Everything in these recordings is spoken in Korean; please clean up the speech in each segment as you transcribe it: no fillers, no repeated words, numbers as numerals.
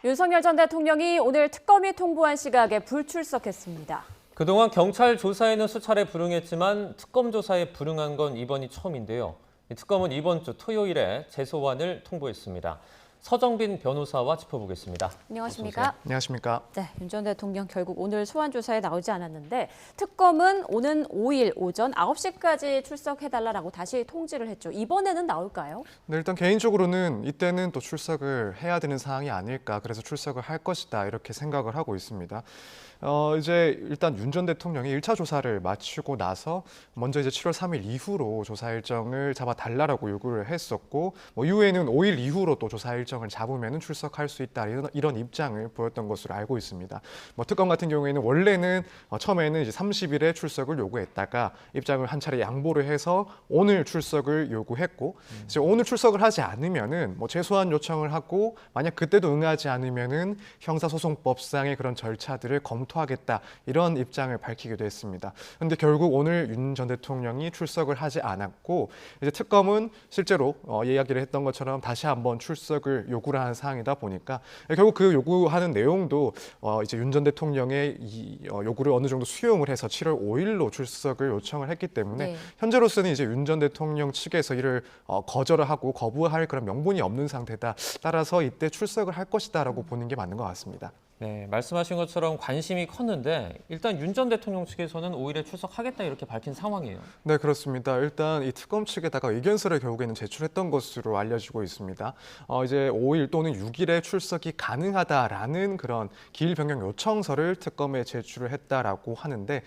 윤석열 전 대통령이 오늘 특검이 통보한 시각에 불출석했습니다. 그동안 경찰 조사에는 수차례 불응했지만 특검 조사에 불응한 건 이번이 처음인데요. 특검은 이번 주 토요일에 재소환을 통보했습니다. 서정빈 변호사와 짚어보겠습니다. 안녕하십니까? 안녕하십니까? 네, 윤 전 대통령 결국 오늘 소환 조사에 나오지 않았는데 특검은 오는 5일 오전 9시까지 출석해달라고 다시 통지를 했죠. 이번에는 나올까요? 네, 일단 개인적으로는 이때는 또 출석을 해야 되는 상황이 아닐까, 그래서 출석을 할 것이다 이렇게 생각을 하고 있습니다. 이제 일단 윤 전 대통령이 1차 조사를 마치고 나서 먼저 이제 7월 3일 이후로 조사 일정을 잡아달라고 요구를 했었고, 이후에는 5일 이후로 또 조사 일정을 잡으면 출석할 수 있다 이런 입장을 보였던 것으로 알고 있습니다. 특검 같은 경우에는 원래는 처음에는 이제 30일에 출석을 요구했다가 입장을 한 차례 양보를 해서 오늘 출석을 요구했고, 이제 오늘 출석을 하지 않으면은 재소환 요청을 하고 만약 그때도 응하지 않으면은 형사소송법상의 그런 절차들을 검토하겠다 이런 입장을 밝히기도 했습니다. 그런데 결국 오늘 윤 전 대통령이 출석을 하지 않았고, 이제 특검은 실제로 이야기를 했던 것처럼 다시 한번 출석을 요구를 하는 사항이다 보니까 결국 그 요구하는 내용도 이제 윤 전 대통령의 이 요구를 어느 정도 수용을 해서 7월 5일로 출석을 요청을 했기 때문에 네. 현재로서는 이제 윤 전 대통령 측에서 이를 거절을 하고 거부할 그런 명분이 없는 상태다. 따라서 이때 출석을 할 것이다라고 보는 게 맞는 것 같습니다. 네, 말씀하신 것처럼 관심이 컸는데 일단 윤 전 대통령 측에서는 5일에 출석하겠다 이렇게 밝힌 상황이에요. 네, 그렇습니다. 일단 이 특검 측에다가 의견서를 결국에는 제출했던 것으로 알려지고 있습니다. 이제 5일 또는 6일에 출석이 가능하다라는 그런 기일 변경 요청서를 특검에 제출을 했다라고 하는데,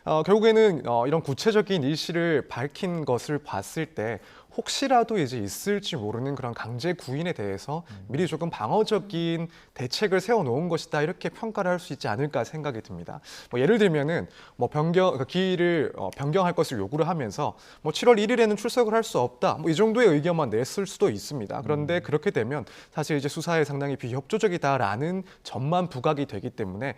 결국에는 이런 구체적인 일시를 밝힌 것을 봤을 때 혹시라도 이제 있을지 모르는 그런 강제 구인에 대해서 미리 조금 방어적인 대책을 세워놓은 것이다 이렇게 평가를 할 수 있지 않을까 생각이 듭니다. 예를 들면은 기일을 변경할 것을 요구를 하면서 7월 1일에는 출석을 할 수 없다 이 정도의 의견만 냈을 수도 있습니다. 그런데 그렇게 되면 사실 이제 수사에 상당히 비협조적이다라는 점만 부각이 되기 때문에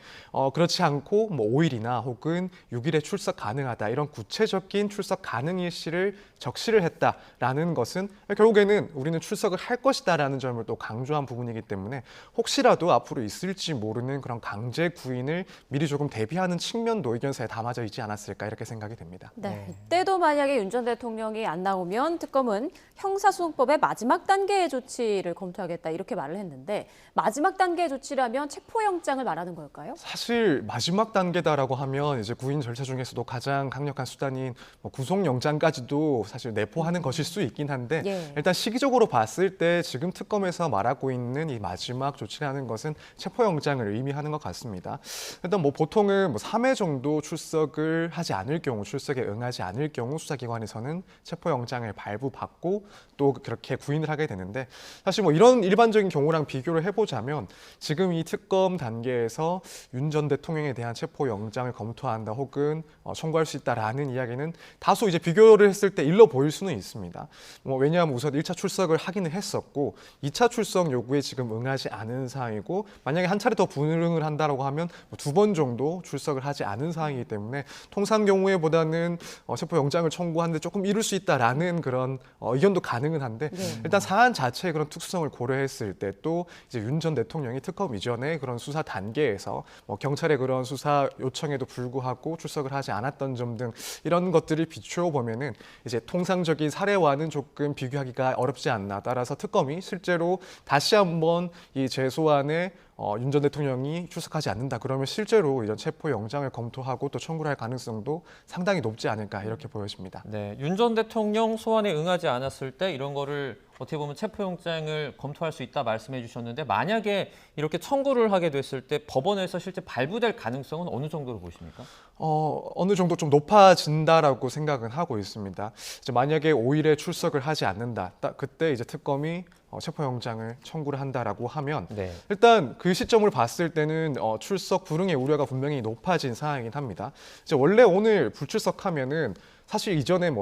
그렇지 않고 5일이나 혹은 6일에 출석 가능하다 이런 구체적인 출석 가능 일시를 적시를 했다라는 것은 결국에는 우리는 출석을 할 것이다라는 점을 또 강조한 부분이기 때문에 혹시라도 앞으로 있을지 모르는 그런 강제 구인을 미리 조금 대비하는 측면도 의견서에 담아져 있지 않았을까 이렇게 생각이 됩니다. 네, 이때도 만약에 윤 전 대통령이 안 나오면 특검은 형사소송법의 마지막 단계의 조치를 검토하겠다 이렇게 말을 했는데 마지막 단계의 조치라면 체포영장을 말하는 걸까요? 사실 마지막 단계다라고 하면 이제 구인 절차 중에서도 가장 강력한 수단인 구속영장까지도 사실 내포하는 것일 수 있긴 한데 일단 시기적으로 봤을 때 지금 특검에서 말하고 있는 이 마지막 조치라는 것은 체포영장을 의미하는 것 같습니다. 일단 보통은 3회 정도 출석을 하지 않을 경우, 출석에 응하지 않을 경우 수사기관에서는 체포영장을 발부받고 또 그렇게 구인을 하게 되는데, 사실 이런 일반적인 경우랑 비교를 해보자면 지금 이 특검 단계에서 윤 전 대통령에 대한 체포영장을 검토한다 혹은 청구할 수 있다라는 이야기는 다소 이제 비교를 했을 때 일러 보일 수는 있습니다. 왜냐하면 우선 1차 출석을 하기는 했었고 2차 출석 요구에 지금 응하지 않은 상황이고, 만약에 한 차례 더 불응을 한다라고 하면 2번 정도 출석을 하지 않은 상황이기 때문에 통상 경우에보다는 체포영장을 청구하는데 조금 이룰 수 있다라는 그런 의견도 가능은 한데, 일단 사안 자체의 그런 특수성을 고려했을 때 또 이제 윤 전 대통령이 특검 이전의 그런 수사 단계에서 경찰의 그런 수사 요청에도 불구하고 출석을 하지 않았던 점 등 이런 것들을 비추어 보면은 이제 통상적인 사례와는 조금 비교하기가 어렵지 않나. 따라서 특검이 실제로 다시 한번 이 재소환에 윤 전 대통령이 출석하지 않는다 그러면 실제로 이런 체포영장을 검토하고 또 청구를 할 가능성도 상당히 높지 않을까 이렇게 보여집니다. 네, 윤 전 대통령 소환에 응하지 않았을 때 이런 거를 어떻게 보면 체포영장을 검토할 수 있다 말씀해 주셨는데, 만약에 이렇게 청구를 하게 됐을 때 법원에서 실제 발부될 가능성은 어느 정도로 보십니까? 어느 정도 좀 높아진다라고 생각은 하고 있습니다. 이제 만약에 5일에 출석을 하지 않는다, 그때 이제 특검이 체포영장을 청구를 한다라고 하면 일단 그 시점을 봤을 때는 출석 불응의 우려가 분명히 높아진 상황이긴 합니다. 이제 원래 오늘 불출석하면은 사실 이전에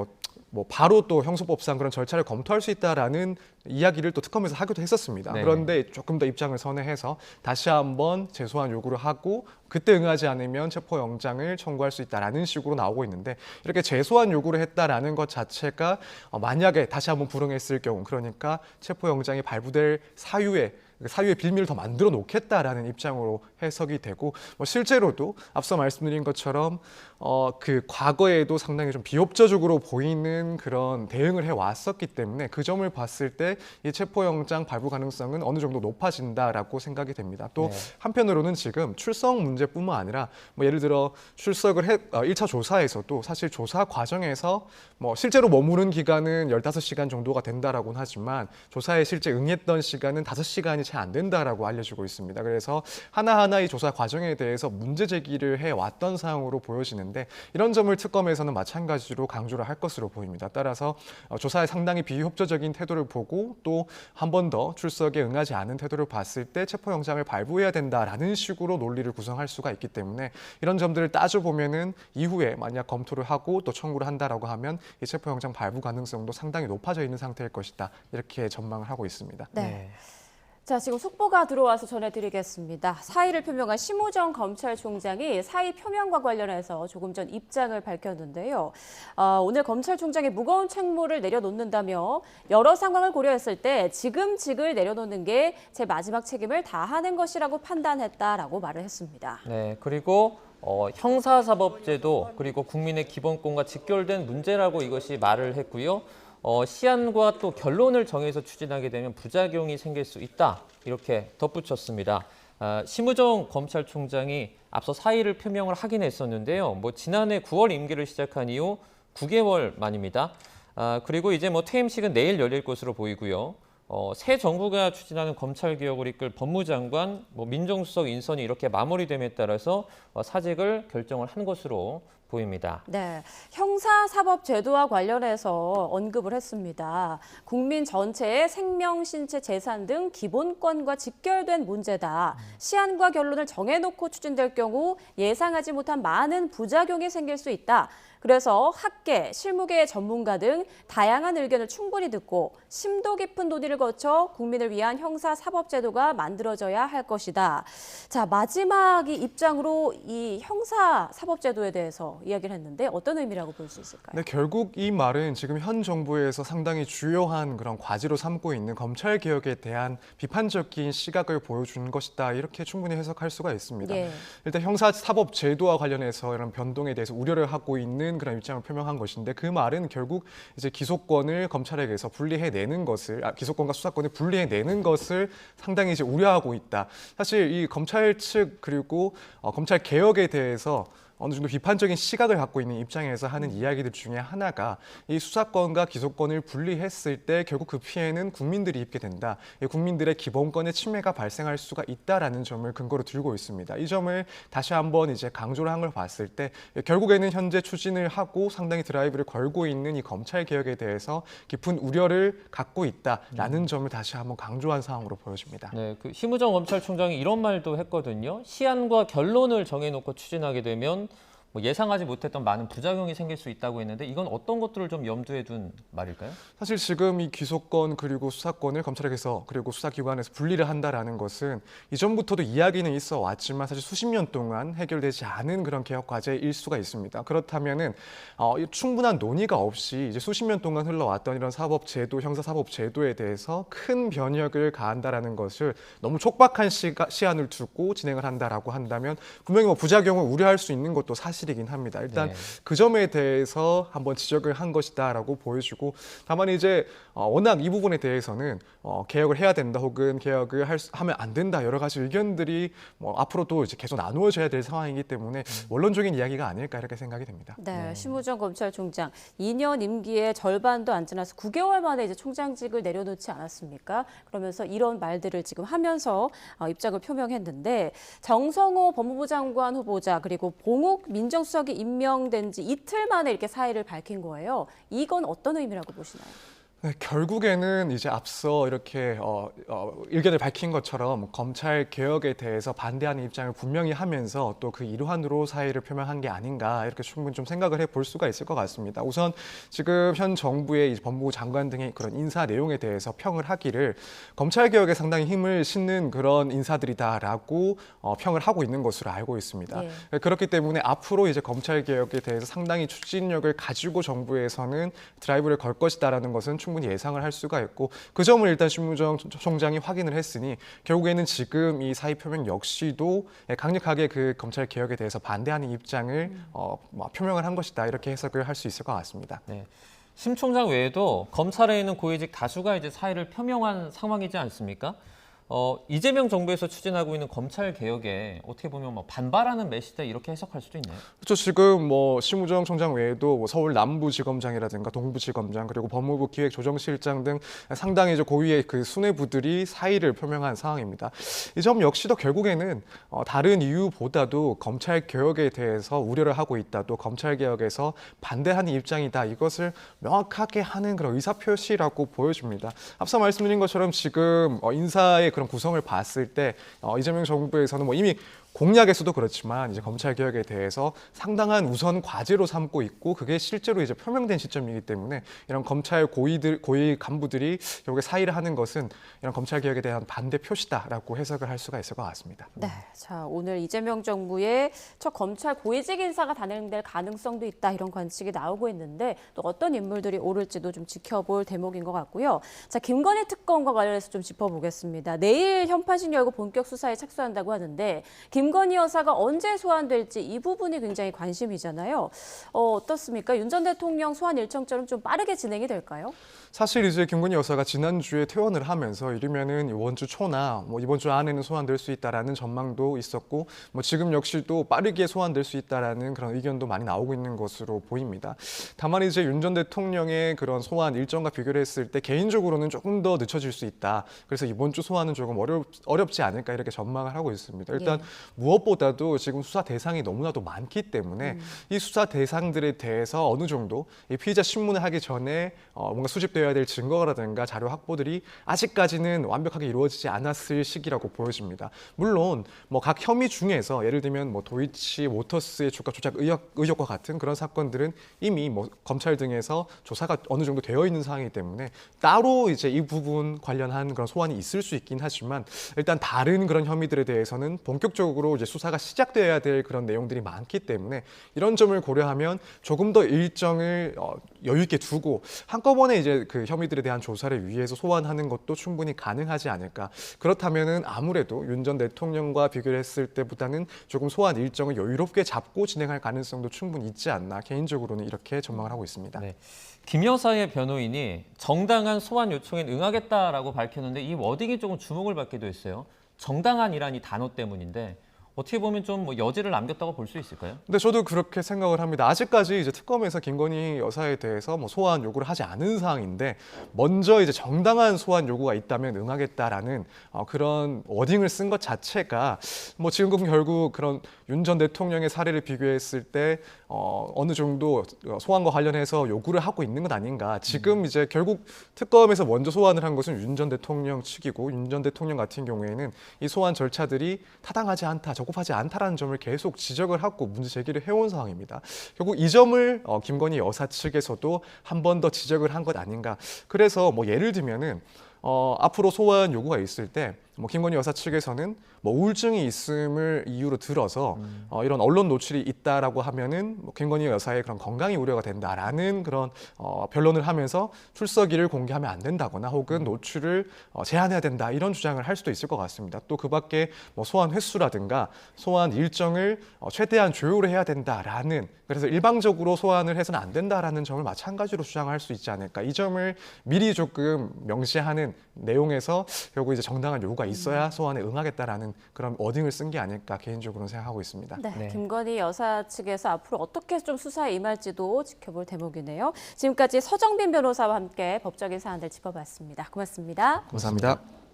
바로 또 형소법상 그런 절차를 검토할 수 있다라는 이야기를 또 특검에서 하기도 했었습니다. 그런데 조금 더 입장을 선회해서 다시 한번 재소환 요구를 하고 그때 응하지 않으면 체포영장을 청구할 수 있다라는 식으로 나오고 있는데, 이렇게 재소환 요구를 했다라는 것 자체가 만약에 다시 한번 불응했을 경우, 그러니까 체포영장이 발부될 사유에 사유의 빌미를 더 만들어 놓겠다라는 입장으로 해석이 되고 실제로도 앞서 말씀드린 것처럼 그 과거에도 상당히 좀 비협조적으로 보이는 그런 대응을 해왔었기 때문에 그 점을 봤을 때 이 체포영장 발부 가능성은 어느 정도 높아진다라고 생각이 됩니다. 또 한편으로는 지금 출석 문제뿐만 아니라 예를 들어 출석을 1차 조사에서도 사실 조사 과정에서 실제로 머무른 기간은 15시간 정도가 된다라고는 하지만 조사에 실제 응했던 시간은 5시간이 채 안 된다라고 알려지고 있습니다. 그래서 하나하나 이 조사 과정에 대해서 문제 제기를 해왔던 사항으로 보여지는데 이런 점을 특검에서는 마찬가지로 강조를 할 것으로 보입니다. 따라서 조사에 상당히 비협조적인 태도를 보고 또 한 번 더 출석에 응하지 않은 태도를 봤을 때 체포영장을 발부해야 된다라는 식으로 논리를 구성할 수가 있기 때문에 이런 점들을 따져보면은 이후에 만약 검토를 하고 또 청구를 한다라고 하면 이 체포영장 발부 가능성도 상당히 높아져 있는 상태일 것이다. 이렇게 전망을 하고 있습니다. 네. 자, 지금 속보가 들어와서 전해드리겠습니다. 사의를 표명한 심우정 검찰총장이 사의 표명과 관련해서 조금 전 입장을 밝혔는데요. 오늘 검찰총장이 무거운 책무를 내려놓는다며 여러 상황을 고려했을 때 지금 직을 내려놓는 게 제 마지막 책임을 다하는 것이라고 판단했다라고 말을 했습니다. 네, 그리고 형사사법제도 그리고 국민의 기본권과 직결된 문제라고 이것이 말을 했고요. 시한과 또 결론을 정해서 추진하게 되면 부작용이 생길 수 있다. 이렇게 덧붙였습니다. 심우정 검찰총장이 앞서 사의를 표명을 하긴 했었는데요. 지난해 9월 임기를 시작한 이후 9개월 만입니다. 그리고 이제 퇴임식은 내일 열릴 것으로 보이고요. 새 정부가 추진하는 검찰개혁을 이끌 법무장관, 민정수석 인선이 이렇게 마무리됨에 따라서 사직을 결정을 한 것으로 보입니다. 네, 형사사법제도와 관련해서 언급을 했습니다. 국민 전체의 생명, 신체, 재산 등 기본권과 직결된 문제다. 시한과 결론을 정해놓고 추진될 경우 예상하지 못한 많은 부작용이 생길 수 있다. 그래서 학계, 실무계의 전문가 등 다양한 의견을 충분히 듣고 심도 깊은 논의를 거쳐 국민을 위한 형사사법제도가 만들어져야 할 것이다. 자, 마지막 이 입장으로 이 형사사법제도에 대해서 이야기를 했는데 어떤 의미라고 볼 수 있을까요? 네, 결국 이 말은 지금 현 정부에서 상당히 주요한 그런 과제로 삼고 있는 검찰 개혁에 대한 비판적인 시각을 보여준 것이다. 이렇게 충분히 해석할 수가 있습니다. 예. 일단 형사사법제도와 관련해서 이런 변동에 대해서 우려를 하고 있는 그런 입장을 표명한 것인데 그 말은 결국 이제 기소권을 검찰에게서 분리해내는 것을 기소권과 수사권을 분리해내는 것을 상당히 이제 우려하고 있다. 사실 이 검찰 측 그리고 검찰 개혁에 대해서 어느 정도 비판적인 시각을 갖고 있는 입장에서 하는 이야기들 중에 하나가 이 수사권과 기소권을 분리했을 때 결국 그 피해는 국민들이 입게 된다. 국민들의 기본권의 침해가 발생할 수가 있다라는 점을 근거로 들고 있습니다. 이 점을 다시 한번 이제 강조를 한 걸 봤을 때 결국에는 현재 추진을 하고 상당히 드라이브를 걸고 있는 이 검찰 개혁에 대해서 깊은 우려를 갖고 있다라는 점을 다시 한번 강조한 상황으로 보여집니다. 네, 그 심우정 검찰총장이 이런 말도 했거든요. 시한과 결론을 정해놓고 추진하게 되면 예상하지 못했던 많은 부작용이 생길 수 있다고 했는데 이건 어떤 것들을 좀 염두에 둔 말일까요? 사실 지금 이 기소권 그리고 수사권을 검찰에게서 그리고 수사기관에서 분리를 한다라는 것은 이전부터도 이야기는 있어 왔지만 사실 수십 년 동안 해결되지 않은 그런 개혁 과제일 수가 있습니다. 그렇다면은 충분한 논의가 없이 이제 수십 년 동안 흘러왔던 이런 사법제도, 형사사법제도에 대해서 큰 변혁을 가한다라는 것을 너무 촉박한 시한을 두고 진행을 한다라고 한다면 분명히 부작용을 우려할 수 있는 것도 사실이긴 합니다. 일단 그 점에 대해서 한번 지적을 한 것이다라고 보여주고 다만 이제 워낙 이 부분에 대해서는 개혁을 해야 된다 혹은 개혁을 하면 안 된다 여러 가지 의견들이 앞으로도 이제 계속 나누어져야 될 상황이기 때문에 원론적인 이야기가 아닐까 이렇게 생각이 됩니다. 네, 심우정 검찰총장 2년 임기의 절반도 안 지나서 9개월 만에 이제 총장직을 내려놓지 않았습니까? 그러면서 이런 말들을 지금 하면서 입장을 표명했는데 정성호 법무부 장관 후보자 그리고 봉욱 민정수석이 임명된 지 이틀 만에 이렇게 사의를 밝힌 거예요. 이건 어떤 의미라고 보시나요? 네, 결국에는 이제 앞서 이렇게 의견을 밝힌 것처럼 검찰 개혁에 대해서 반대하는 입장을 분명히 하면서 또 그 일환으로 사의를 표명한 게 아닌가 이렇게 충분히 좀 생각을 해볼 수가 있을 것 같습니다. 우선 지금 현 정부의 이제 법무부 장관 등의 그런 인사 내용에 대해서 평을 하기를 검찰 개혁에 상당히 힘을 싣는 그런 인사들이다라고 평을 하고 있는 것으로 알고 있습니다. 예. 그렇기 때문에 앞으로 이제 검찰 개혁에 대해서 상당히 추진력을 가지고 정부에서는 드라이브를 걸 것이다라는 것은 충분히 충분히 예상을 할 수가 있고 그 점을 일단 심무정 총장이 확인을 했으니 결국에는 지금 이 사의 표명 역시도 강력하게 그 검찰 개혁에 대해서 반대하는 입장을 표명을 한 것이다 이렇게 해석을 할 수 있을 것 같습니다. 네. 심 총장 외에도 검찰에 있는 고위직 다수가 이제 사의를 표명한 상황이지 않습니까? 이재명 정부에서 추진하고 있는 검찰 개혁에 어떻게 보면 뭐 반발하는 메시지다 이렇게 해석할 수도 있나요? 그렇죠. 지금 뭐 심우정 총장 외에도 뭐 서울 남부지검장이라든가 동부지검장 그리고 법무부 기획조정실장 등 상당히 이제 고위의 그 수뇌부들이 사의를 표명한 상황입니다. 이 점 역시도 결국에는 다른 이유보다도 검찰 개혁에 대해서 우려를 하고 있다. 또 검찰 개혁에서 반대하는 입장이다. 이것을 명확하게 하는 그런 의사 표시라고 보여집니다. 앞서 말씀드린 것처럼 지금 인사의 그런 구성을 봤을 때 이재명 정부에서는 뭐 이미 공약에서도 그렇지만 이제 검찰 개혁에 대해서 상당한 우선 과제로 삼고 있고 그게 실제로 이제 표명된 시점이기 때문에 이런 검찰 고위 간부들이 결국에 사의를 하는 것은 이런 검찰 개혁에 대한 반대 표시다라고 해석을 할 수가 있을 것 같습니다. 네, 자 오늘 이재명 정부의 첫 검찰 고위직 인사가 단행될 가능성도 있다 이런 관측이 나오고 있는데 또 어떤 인물들이 오를지도 좀 지켜볼 대목인 것 같고요. 자 김건희 특검과 관련해서 좀 짚어보겠습니다. 내일 현판식 열고 본격 수사에 착수한다고 하는데 김건희 여사가 언제 소환될지 이 부분이 굉장히 관심이잖아요. 어떻습니까? 윤 전 대통령 소환 일정처럼 좀 빠르게 진행이 될까요? 사실 이제 김건희 여사가 지난주에 퇴원을 하면서 이르면은 이번 주 초나 뭐 이번 주 안에는 소환될 수 있다라는 전망도 있었고 뭐 지금 역시도 빠르게 소환될 수 있다라는 그런 의견도 많이 나오고 있는 것으로 보입니다. 다만 이제 윤 전 대통령의 그런 소환 일정과 비교를 했을 때 개인적으로는 조금 더 늦춰질 수 있다. 그래서 이번 주 소환은 조금 어렵지 않을까 이렇게 전망을 하고 있습니다. 일단 무엇보다도 지금 수사 대상이 너무나도 많기 때문에 이 수사 대상들에 대해서 어느 정도 이 피의자 신문을 하기 전에 뭔가 수집되어야 될 증거라든가 자료 확보들이 아직까지는 완벽하게 이루어지지 않았을 시기라고 보여집니다. 물론 뭐 각 혐의 중에서 예를 들면 뭐 도이치 모터스의 주가 조작 의혹과 같은 그런 사건들은 이미 뭐 검찰 등에서 조사가 어느 정도 되어 있는 상황이기 때문에 따로 이제 이 부분 관련한 그런 소환이 있을 수 있긴 하지만 일단 다른 그런 혐의들에 대해서는 본격적으로 이제 수사가 시작돼야 될 그런 내용들이 많기 때문에 이런 점을 고려하면 조금 더 일정을 여유 있게 두고 한꺼번에 이제 그 혐의들에 대한 조사를 위해서 소환하는 것도 충분히 가능하지 않을까. 그렇다면은 아무래도 윤 전 대통령과 비교를 했을 때보다는 조금 소환 일정을 여유롭게 잡고 진행할 가능성도 충분히 있지 않나. 개인적으로는 이렇게 전망을 하고 있습니다. 네. 김 여사의 변호인이 정당한 소환 요청엔 응하겠다라고 밝혔는데 이 워딩이 조금 주목을 받기도 했어요. 정당한이라는 이 단어 때문인데 어떻게 보면 좀 뭐 여지를 남겼다고 볼 수 있을까요? 근데 저도 그렇게 생각을 합니다. 아직까지 이제 특검에서 김건희 여사에 대해서 뭐 소환 요구를 하지 않은 상황인데 먼저 이제 정당한 소환 요구가 있다면 응하겠다라는 그런 워딩을 쓴 것 자체가 뭐 지금 결국 그런 윤 전 대통령의 사례를 비교했을 때 어느 정도 소환과 관련해서 요구를 하고 있는 것 아닌가. 지금 이제 결국 특검에서 먼저 소환을 한 것은 윤 전 대통령 측이고 윤 전 대통령 같은 경우에는 이 소환 절차들이 타당하지 않다, 적법하지 않다라는 점을 계속 지적을 하고 문제 제기를 해온 상황입니다. 결국 이 점을 김건희 여사 측에서도 한 번 더 지적을 한 것 아닌가. 그래서 뭐 예를 들면은 앞으로 소환 요구가 있을 때 뭐 김건희 여사 측에서는 뭐 우울증이 있음을 이유로 들어서 이런 언론 노출이 있다라고 하면은 뭐 김건희 여사의 그런 건강이 우려가 된다라는 그런 변론을 하면서 출석일을 공개하면 안 된다거나 혹은 노출을 제한해야 된다 이런 주장을 할 수도 있을 것 같습니다. 또 그밖에 뭐 소환 횟수라든가 소환 일정을 최대한 조율을 해야 된다라는 그래서 일방적으로 소환을 해서는 안 된다라는 점을 마찬가지로 주장할 수 있지 않을까. 이 점을 미리 조금 명시하는 내용에서 결국 이제 정당한 요구가 있어야 소환에 응하겠다라는 그런 워딩을 쓴 게 아닐까 개인적으로는 생각하고 있습니다. 네, 네. 김건희 여사 측에서 앞으로 어떻게 좀 수사에 임할지도 지켜볼 대목이네요. 지금까지 서정빈 변호사와 함께 법적인 사안들 짚어봤습니다. 고맙습니다. 감사합니다.